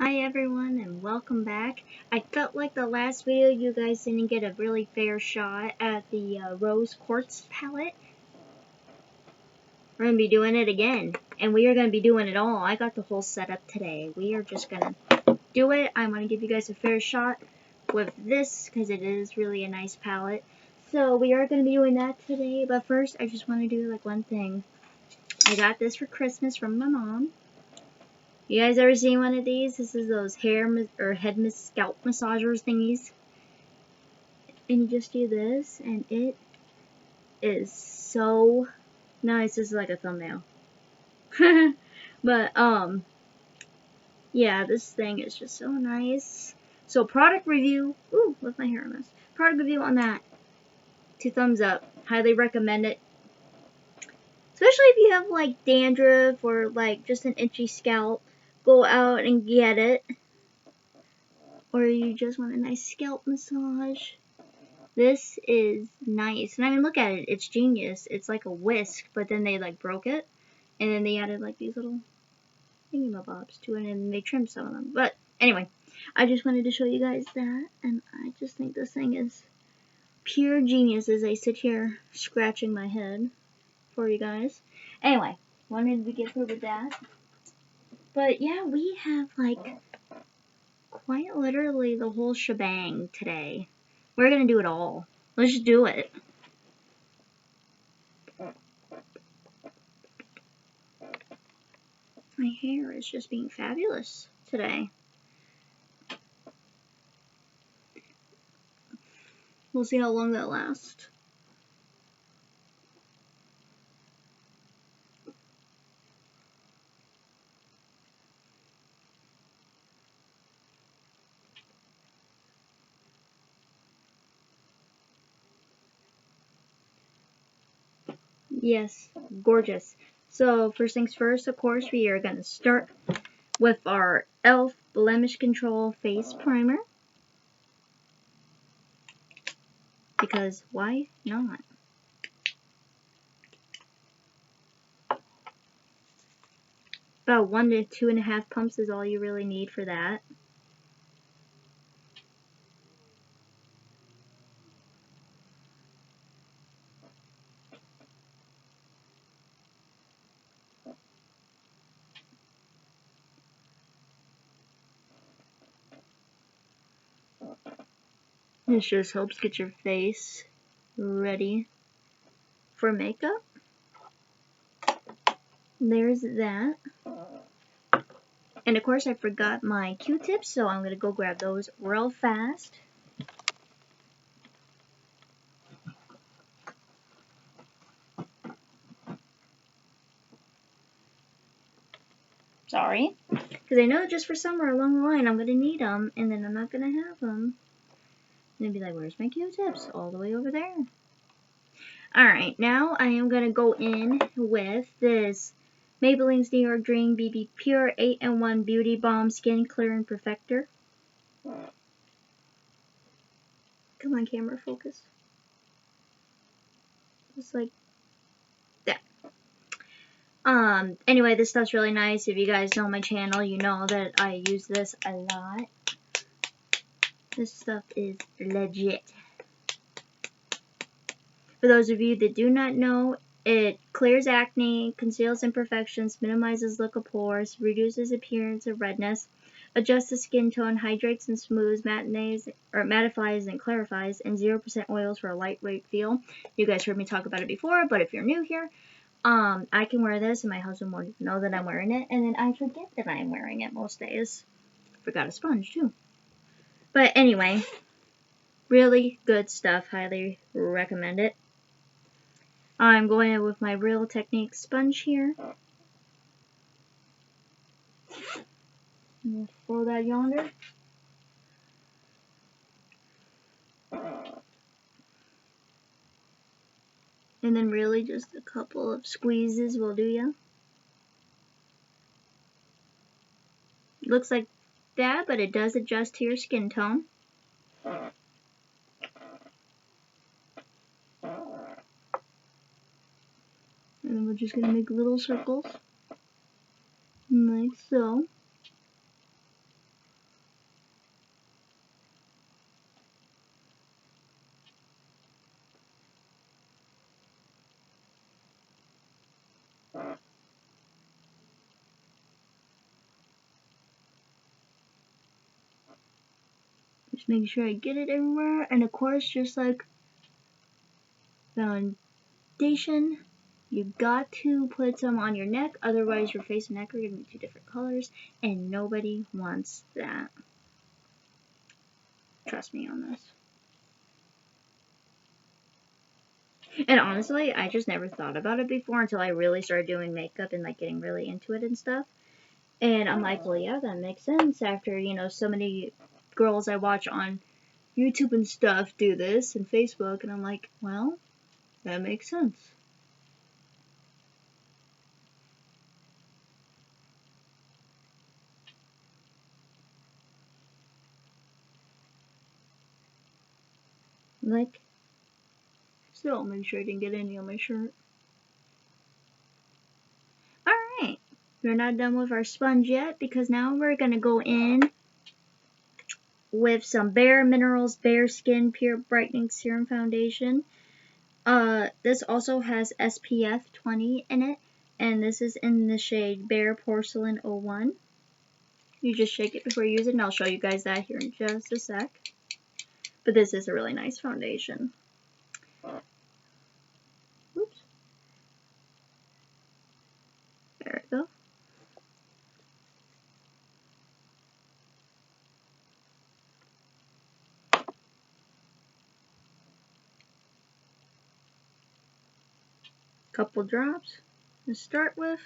Hi everyone and welcome back. I felt like the last video you guys didn't get a really fair shot at the Rose Quartz palette. We're going to be doing it again. And we are going to be doing it all. I got the whole setup today. We are just going to do it. I'm going to give you guys a fair shot with this because it is really a nice palette. So we are going to be doing that today. But first I just want to do like one thing. I got this for Christmas from my mom. You guys ever seen one of these? This is those hair or head scalp massagers thingies. And you just do this, and it is so nice. This is like a thumbnail. But, yeah, this thing is just so nice. So, product review. Ooh, with my hair a mess. Product review on that. 2 thumbs up. Highly recommend it. Especially if you have, like, dandruff or, like, just an itchy scalp. Go out and get it. Or you just want a nice scalp massage. This is nice. And I mean, look at it. It's genius. It's like a whisk, but then they, like, broke it. And then they added, like, these little thingamabobs to it, and they trimmed some of them. But, anyway, I just wanted to show you guys that. And I just think this thing is pure genius as I sit here scratching my head for you guys. Anyway, wanted to get through with that. But, yeah, we have, like, quite literally the whole shebang today. We're gonna do it all. Let's just do it. My hair is just being fabulous today. We'll see how long that lasts. Yes, gorgeous. So first things first, of course, we are going to start with our e.l.f. Blemish Control Face Primer. Because why not? About 1 to 2.5 pumps is all you really need for that. This just helps get your face ready for makeup. There's that. And of course I forgot my Q-tips, so I'm going to go grab those real fast. Sorry. Because I know just for somewhere along the line I'm going to need them, and then I'm not going to have them. And I'd be like, where's my Q-tips? All the way over there. Alright, now I am going to go in with this Maybelline's New York Dream BB Pure 8-in-1 Beauty Balm Skin Clearing Perfector. Come on, camera, focus. Just like that. Anyway, this stuff's really nice. If you guys know my channel, you know that I use this a lot. This stuff is legit. For those of you that do not know, it clears acne, conceals imperfections, minimizes look of pores, reduces appearance of redness, adjusts the skin tone, hydrates and smooths, mattifies and clarifies, and 0% oils for a lightweight feel. You guys heard me talk about it before, but if you're new here, I can wear this and my husband won't even know that I'm wearing it, and then I forget that I'm wearing it most days. Forgot a sponge too. But anyway, really good stuff. Highly recommend it. I'm going in with my Real Technique sponge here. I'm going to throw that yonder. And then really just a couple of squeezes will do ya. Looks like that, but it does adjust to your skin tone. And then we're just going to make little circles. Like so. Just making sure I get it everywhere. And of course, just like foundation, you got to put some on your neck. Otherwise, your face and neck are going to be two different colors. And nobody wants that. Trust me on this. And honestly, I just never thought about it before until I really started doing makeup and like getting really into it and stuff. And I'm like, well, yeah, that makes sense after, you know, so many girls I watch on YouTube and stuff do this and Facebook. And I'm like, well, that makes sense. Like, still make sure I didn't get any on my shirt. Alright, we're not done with our sponge yet because now we're going to go in with some Bare Minerals Bare Skin Pure Brightening Serum Foundation. This also has SPF 20 in it, and this is in the shade Bare Porcelain 01. You just shake it before you use it, and I'll show you guys that here in just a sec. But this is a really nice foundation. Oops. There we go. Couple drops to start with.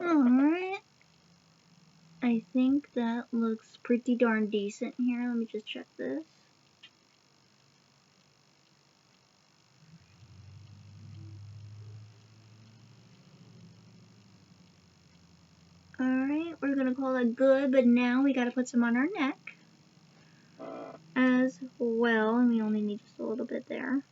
Alright. I think that looks pretty darn decent here. Let me just check this. Alright, we're gonna call it good, but now we gotta put some on our neck as well, and we only need just a little bit there.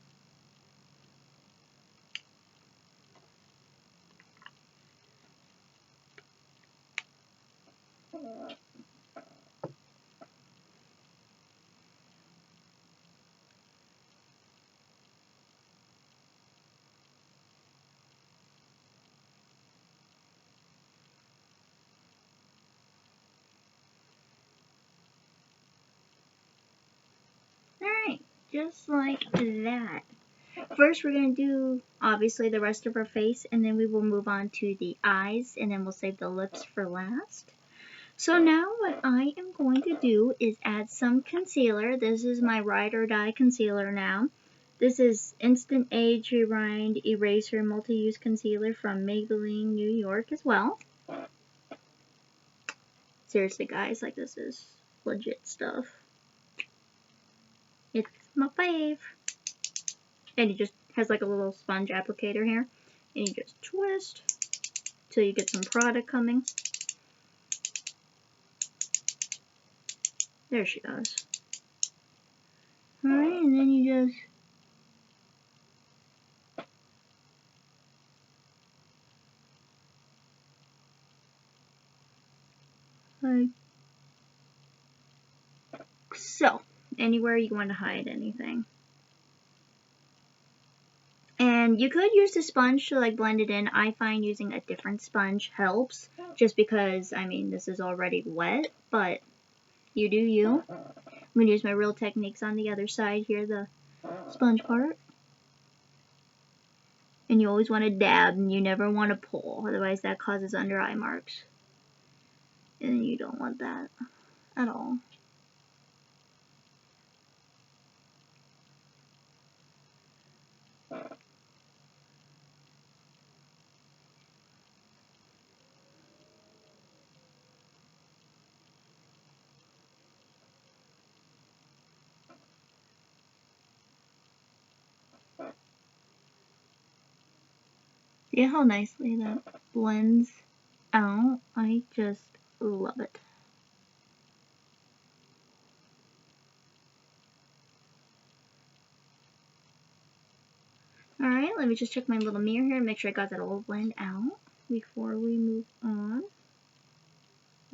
Alright, just like that. First, we're going to do, obviously, the rest of our face, and then we will move on to the eyes, and then we'll save the lips for last. So now what I am going to do is add some concealer. This is my Ride or Die concealer now. This is Instant Age Rewind Eraser Multi-Use Concealer from Maybelline, New York as well. Seriously, guys, like, this is legit stuff. It's my fave. And it just has like a little sponge applicator here. And you just twist till you get some product coming. There she goes. Alright, and then you just like so. Anywhere you want to hide anything. And you could use the sponge to like blend it in. I find using a different sponge helps. Just because, I mean, this is already wet. But you do you. I'm going to use my Real Techniques on the other side here, the sponge part. And you always want to dab and you never want to pull. Otherwise that causes under eye marks. And you don't want that at all. See how nicely that blends out? I just love it. Alright, let me just check my little mirror here and make sure I got that all blend out before we move on.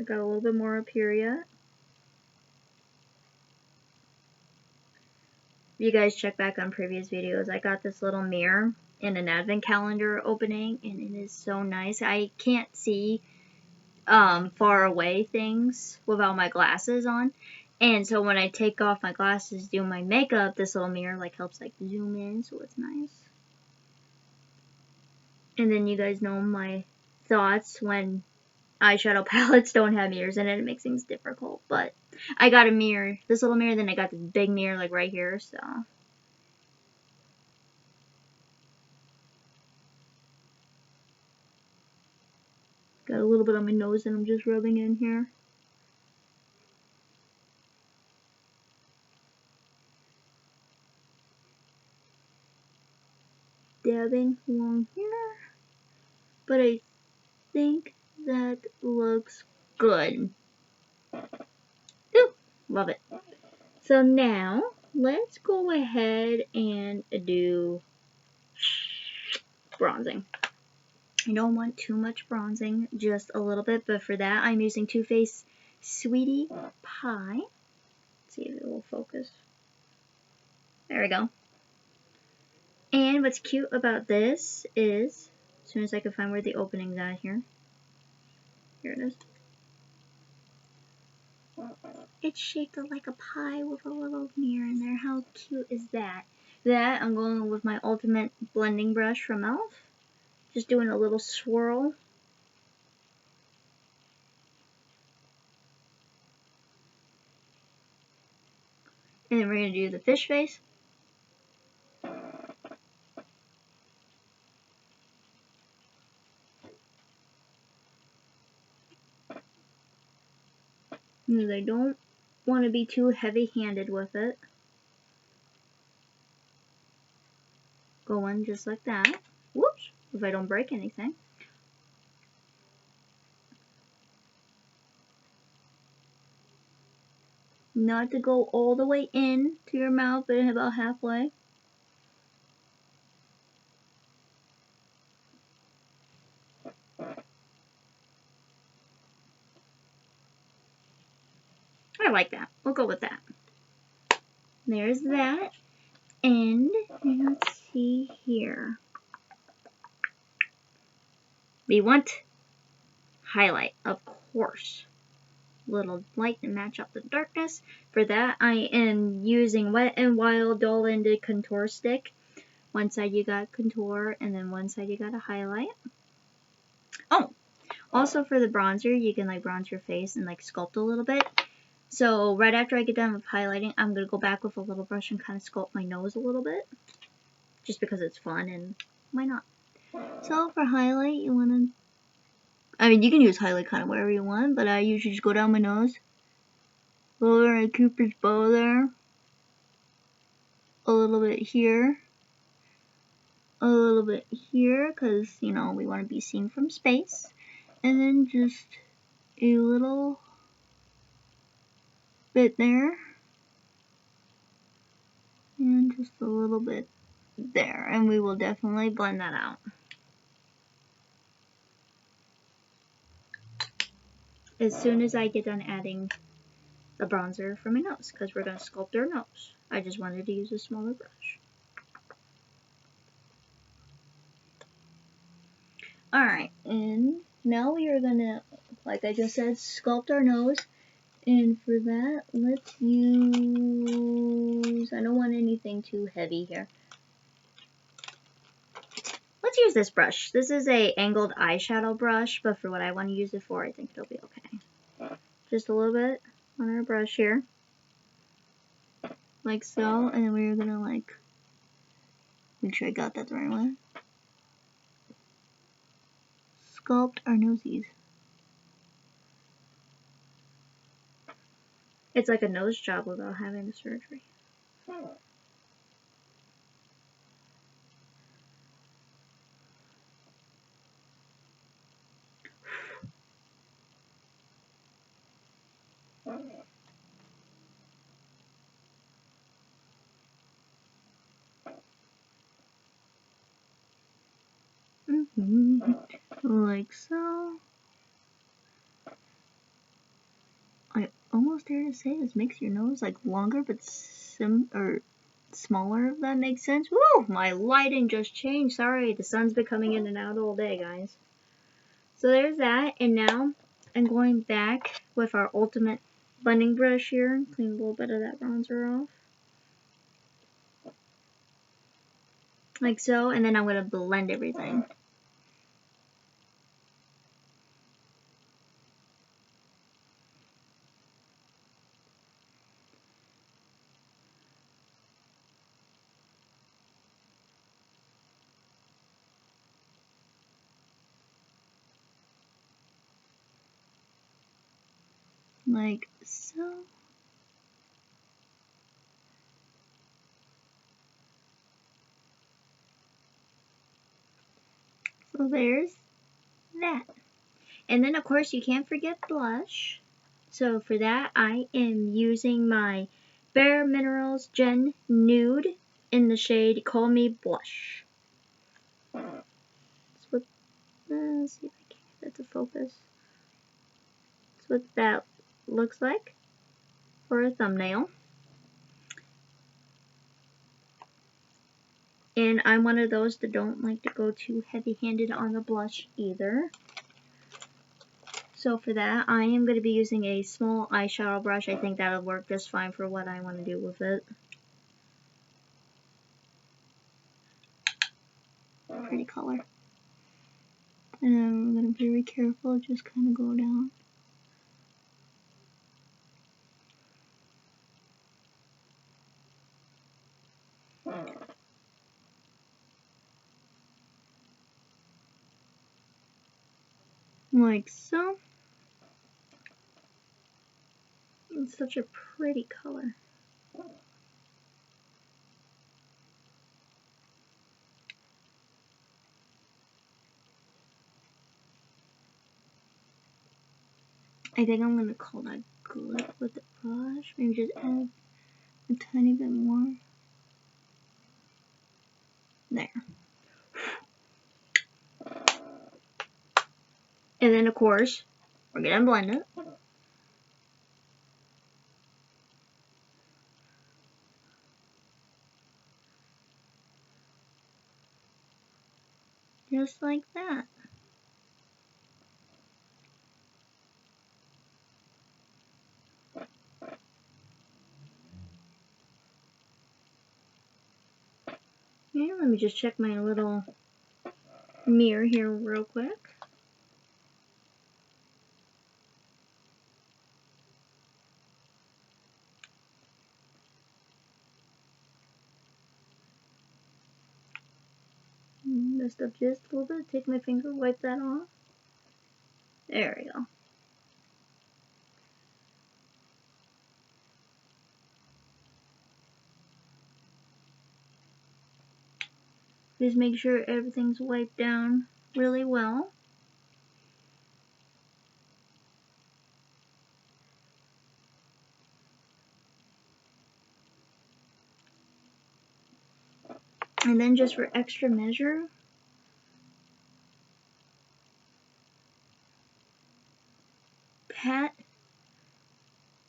I got a little bit more up here yet. If you guys check back on previous videos, I got this little mirror in an advent calendar opening, and it is so nice. I can't see far away things without my glasses on, and so when I take off my glasses, do my makeup, this little mirror like helps like zoom in, so it's nice. And then you guys know my thoughts when eyeshadow palettes don't have mirrors in it. It makes things difficult, but I got a mirror, this little mirror, then I got this big mirror like right here, so. Got a little bit on my nose and I'm just rubbing in here. Dabbing along here. But I think that looks good. Ooh, love it. So now, let's go ahead and do bronzing. I don't want too much bronzing, just a little bit, but for that I'm using Too Faced Sweetie Pie. Let's see if it will focus. There we go. And what's cute about this is, as soon as I can find where the opening's at here. Here it is. It's shaped like a pie with a little mirror in there. How cute is that? That, I'm going with my ultimate blending brush from e.l.f. Just doing a little swirl. And then we're going to do the fish face. Because I don't want to be too heavy-handed with it. Going just like that. Whoops, if I don't break anything. Not to go all the way in to your mouth, but about halfway. I like that. We'll go with that. There's that. And let's see here. We want highlight, of course. Little light to match up the darkness. For that, I am using Wet n Wild Dull-Ended Contour Stick. One side you got contour, and then one side you got a highlight. Oh, also for the bronzer, you can like bronze your face and like sculpt a little bit. So right after I get done with highlighting, I'm going to go back with a little brush and kind of sculpt my nose a little bit. Just because it's fun, and why not? So for highlight, you want to... I mean, you can use highlight kind of wherever you want, but I usually just go down my nose. Lower a Cupid's bow there. A little bit here. A little bit here, because, you know, we want to be seen from space. And then just a little bit there. And just a little bit there. And we will definitely blend that out. As soon as I get done adding the bronzer for my nose, because we're going to sculpt our nose. I just wanted to use a smaller brush. Alright, and now we are going to, like I just said, sculpt our nose. And for that, let's use, I don't want anything too heavy here. Let's use this brush. This is a angled eyeshadow brush, but for what I want to use it for, I think it'll be okay. Just a little bit on our brush here. Like so, and then we're gonna like, make sure I got that the right way. Sculpt our nosies. It's like a nose job without having the surgery. like so. I almost dare to say this makes your nose like longer but smaller, if that makes sense. Woo! My lighting just changed. Sorry, the sun's been coming in and out all day, guys. So there's that, and now I'm going back with our ultimate blending brush here. Clean a little bit of that bronzer off. Like so, and then I'm going to blend everything. Like so. So there's that. And then of course you can't forget blush. So for that I am using my Bare Minerals Gen Nude in the shade Call Me Blush. Let's see if I can get that to focus. That's what that looks like for a thumbnail. And I'm one of those that don't like to go too heavy-handed on the blush either. So for that, I am going to be using a small eyeshadow brush. I think that'll work just fine for what I want to do with it. Pretty color. And I'm going to be very careful, just kind of go down. Like so. It's such a pretty color. I think I'm going to call that good with the brush. Maybe just add a tiny bit more. There. And then of course, we're going to blend it. Just like that. Okay, let me just check my little mirror here real quick. Messed up just a little bit. Take my finger, wipe that off. There we go. Just make sure everything's wiped down really well. And then just for extra measure, pat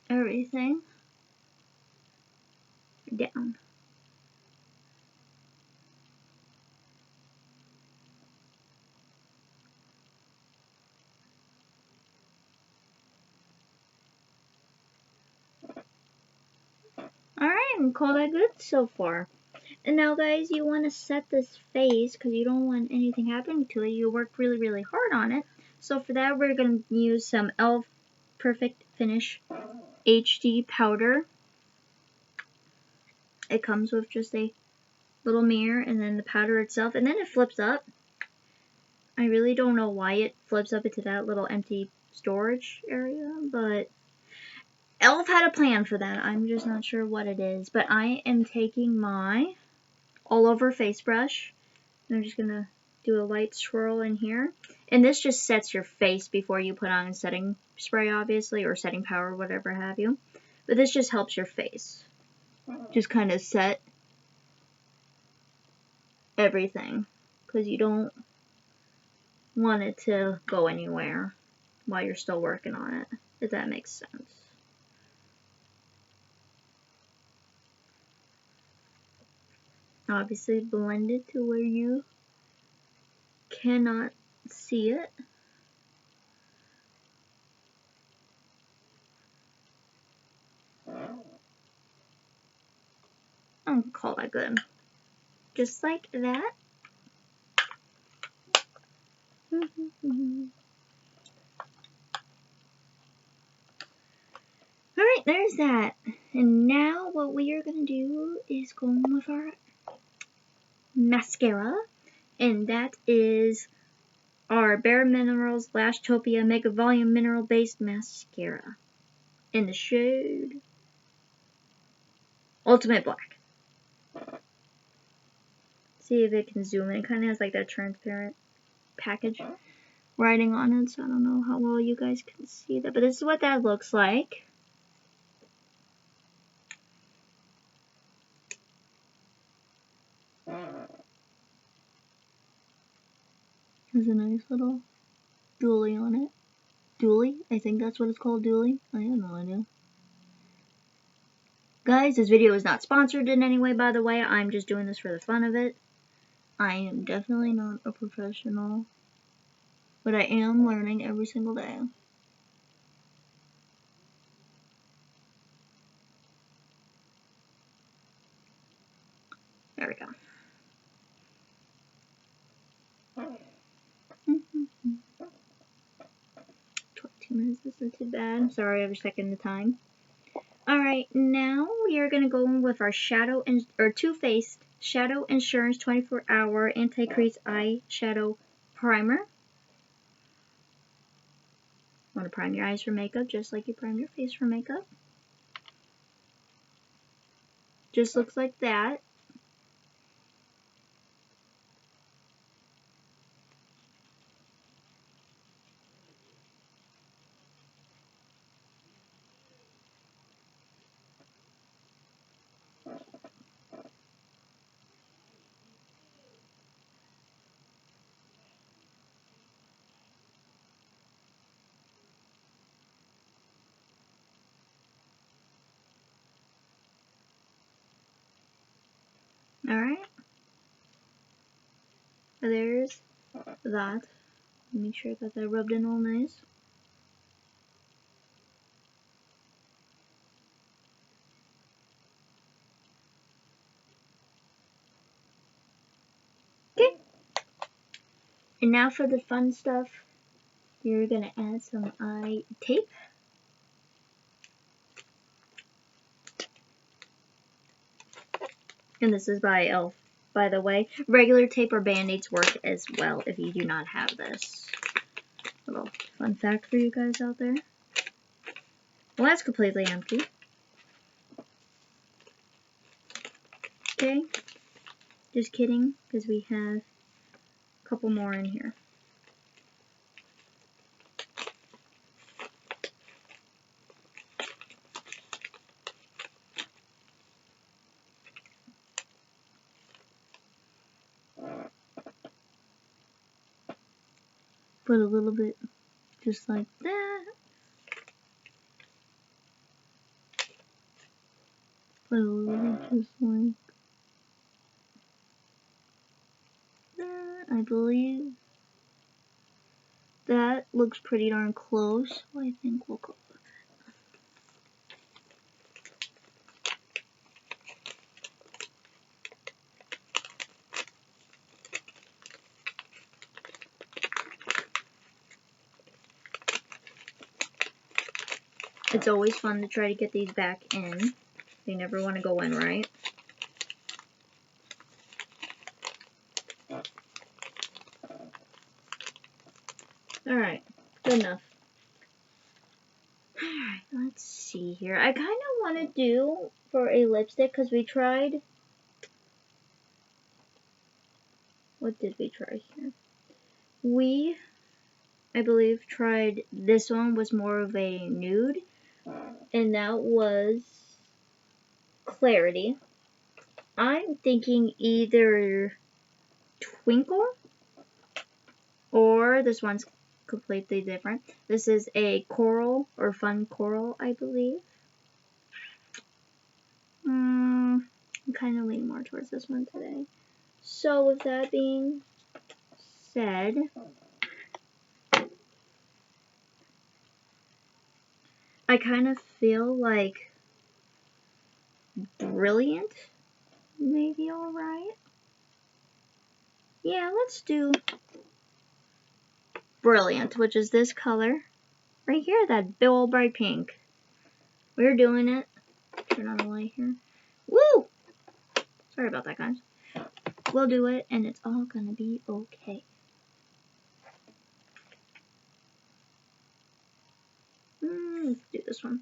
everything down. Alright, I'm call that good so far. And now guys, you want to set this face because you don't want anything happening to it. You worked really, really hard on it. So for that, we're going to use some e.l.f. Perfect Finish HD powder. It comes with just a little mirror and then the powder itself. And then it flips up. I really don't know why it flips up into that little empty storage area, but e.l.f. had a plan for that. I'm just not sure what it is. But I am taking my all-over face brush. And I'm just going to do a light swirl in here. And this just sets your face before you put on setting spray, obviously, or setting powder, whatever have you. But this just helps your face. Just kind of set everything. Because you don't want it to go anywhere while you're still working on it, if that makes sense. Obviously blend it to where you cannot see it. I don't call that good. Just like that. Alright, there's that. And now what we are going to do is go on with our mascara. And that is our Bare Minerals Lashtopia Mega Volume Mineral Based Mascara. In the shade Ultimate Black. See if it can zoom in. It kind of has like that transparent package writing on it, so I don't know how well you guys can see that, but this is what that looks like. There's a nice little dually on it. Dually? I think that's what it's called, dually. I have no idea. Guys, this video is not sponsored in any way, by the way. I'm just doing this for the fun of it. I am definitely not a professional, but I am learning every single day. There we go. 22 minutes isn't too bad. I'm sorry I was checking the time. Alright, now we are going to go in with our Too Faced Shadow Insurance 24-Hour Anti-Crease Eyeshadow Primer. Want to prime your eyes for makeup just like you prime your face for makeup. Just looks like that. Alright. There's that. Make sure I got that rubbed in all nice. Okay. And now for the fun stuff. You're going to add some eye tape. And this is by e.l.f., by the way. Regular tape or band-aids work as well if you do not have this. Little fun fact for you guys out there. Well, that's completely empty. Okay. Just kidding, because we have a couple more in here. Put a little bit just like that. Put a little bit just like that. I believe that looks pretty darn close. So I think we'll go with it. It's always fun to try to get these back in. They never want to go in, right? Alright, good enough. Alright, let's see here. I kind of want to do for a lipstick because we tried. What did we try here? We, I believe, tried this one, was more of a nude, and that was Clarity. I'm thinking either Twinkle Or this one's completely different. This is a coral or fun coral, I believe. I'm kind of leaning more towards this one today. So with that being said, I kind of feel like brilliant may be alright. Yeah, let's do brilliant, which is this color right here, that big old bright pink. We're doing it. Turn on the light here. Woo! Sorry about that, guys. We'll do it, and it's all gonna be okay. Let's do this one.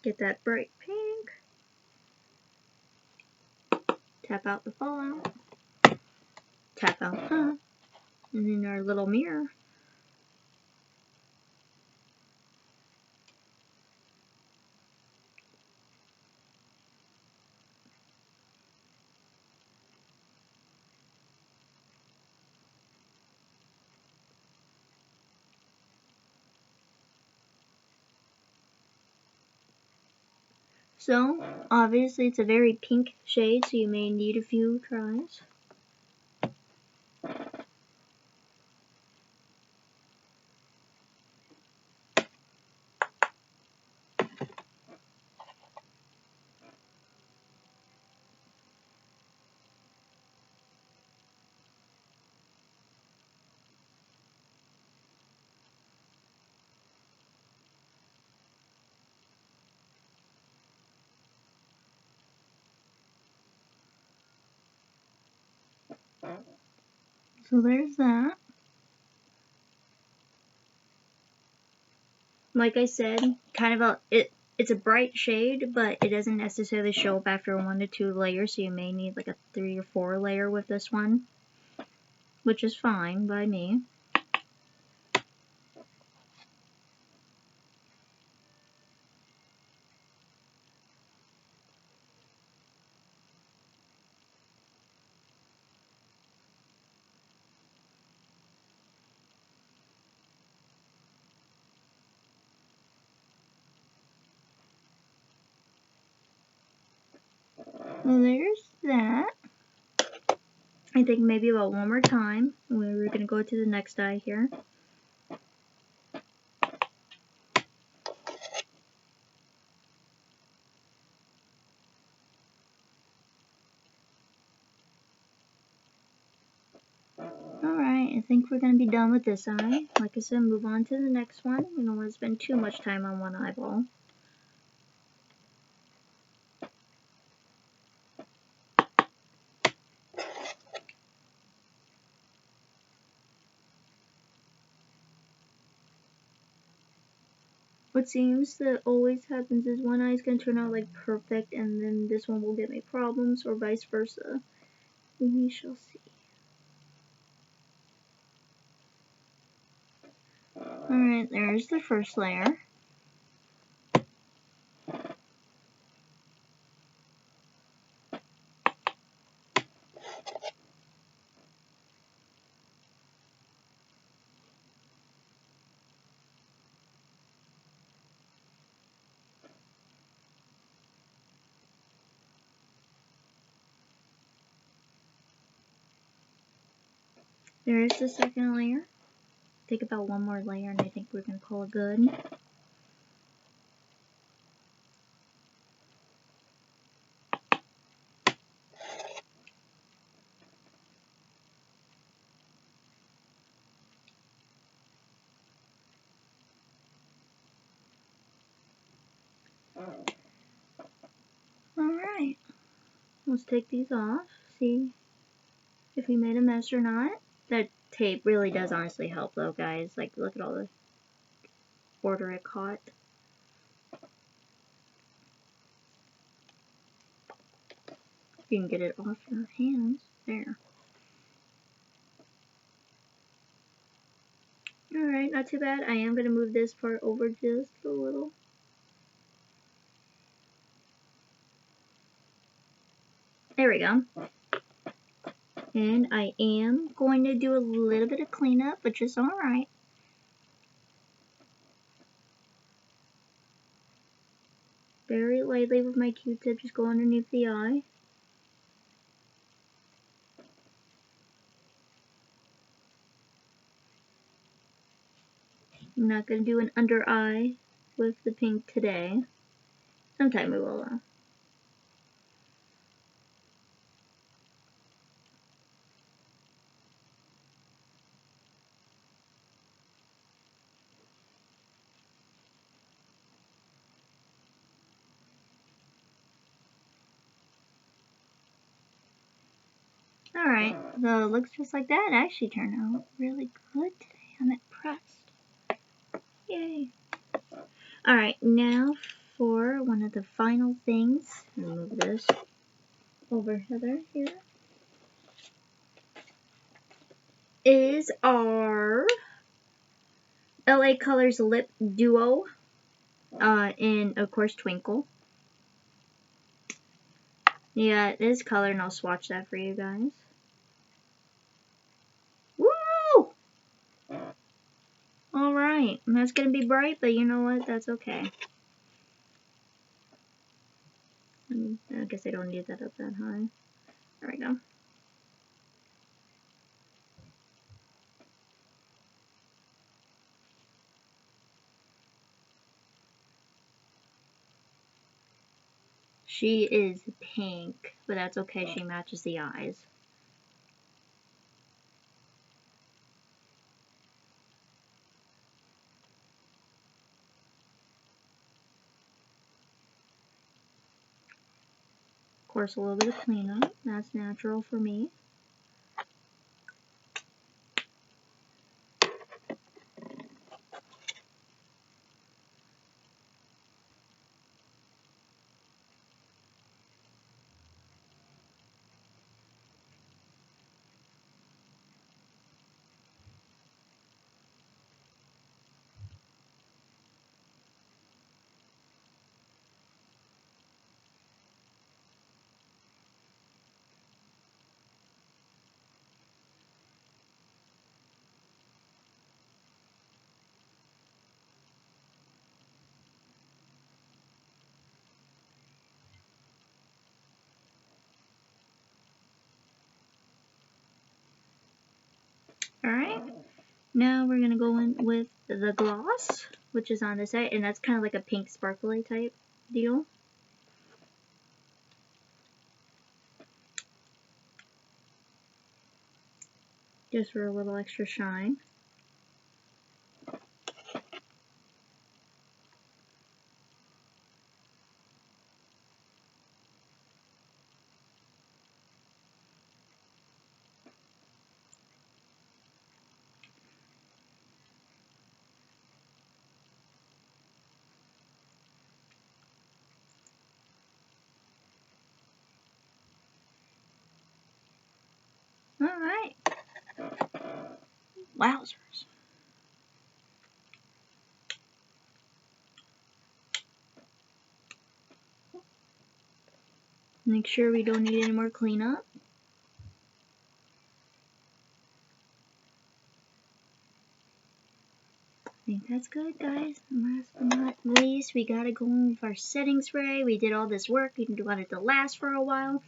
Get that bright pink. Tap out the fallout. Tap out, and then our little mirror. So, obviously it's a very pink shade, so you may need a few tries. So there's that. Like I said, kind of it's a bright shade, but it doesn't necessarily show up after 1 to 2 layers, so you may need like a 3 or 4 layer with this one, which is fine by me. Well, there's that. I think maybe about one more time. We're going to go to the next eye here. Alright, I think we're going to be done with this eye. Like I said, move on to the next one. You don't want to spend too much time on one eyeball. What seems that always happens is one eye is going to turn out like perfect, and then this one will give me problems, or vice versa. We shall see. Alright, there's the first layer. There's the second layer. Take about one more layer, and I think we're going to call it good. Alright, let's take these off, see if we made a mess or not. That tape really does honestly help though, guys. Like, look at all the border it caught. You can get it off your hands. There. Alright, not too bad. I am going to move this part over just a little. There we go. And I am going to do a little bit of cleanup, which is alright. Very lightly with my Q-tip, just go underneath the eye. I'm not going to do an under eye with the pink today. Sometime we will though. Alright, so it looks just like that. It actually turned out really good today. I'm impressed. Yay. Alright, now for one of the final things. Let me move this over Heather here. Is our LA Colors Lip Duo in, of course, Twinkle. Yeah, this color, and I'll swatch that for you guys. Woo! Alright, that's going to be bright, but you know what? That's okay. I guess I don't need that up that high. There we go. She is pink, but that's okay. She matches the eyes. Of course, a little bit of cleanup. That's natural for me. Alright, now we're going to go in with the gloss, which is on the side, and that's kind of like a pink sparkly type deal. Just for a little extra shine. Alright. Wowzers. Make sure we don't need any more cleanup. I think that's good, guys. And last but not least, we gotta go in with our setting spray. We did all this work. We want it to last for a while.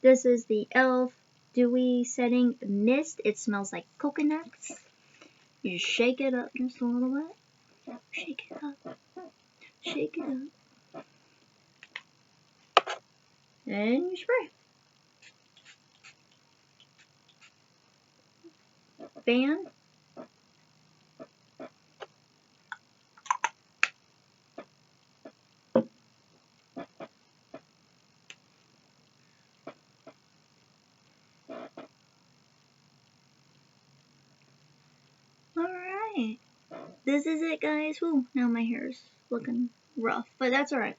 This is the e.l.f. Dewy Setting Mist. It smells like coconuts. You just shake it up just a little bit. Shake it up. Shake it up. And you spray. Fan. Alright. This is it, guys. Whew, now my hair's looking rough, but that's alright.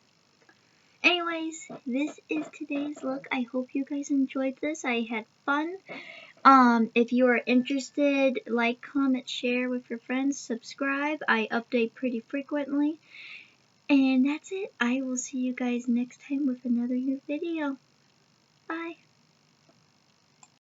Anyways, this is today's look. I hope you guys enjoyed this. I had fun. If you are interested, like, comment, share with your friends, subscribe. I update pretty frequently. And that's it. I will see you guys next time with another new video. Bye.